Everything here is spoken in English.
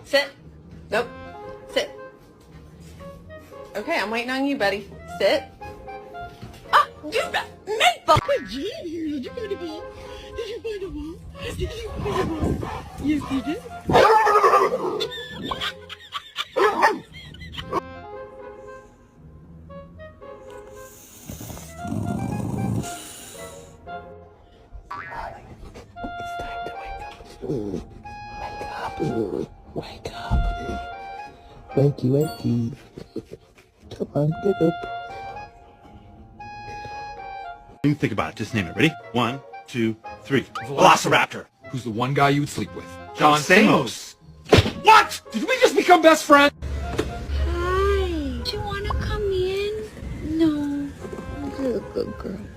Sit. Nope. Sit. Okay, I'm waiting on you, buddy. Sit. Ah, you maple. Did you find a ball? Did you find a ball? Did you find a ball? Yes, you did. Wake up. Wakey, wakey. Come on, get up. You think about it. Just name it. Ready? 1, 2, 3. Velociraptor. Who's the one guy you would sleep with? John Stamos. What? Did we just become best friends? Hi. Do you want to come in? No. You're a good girl.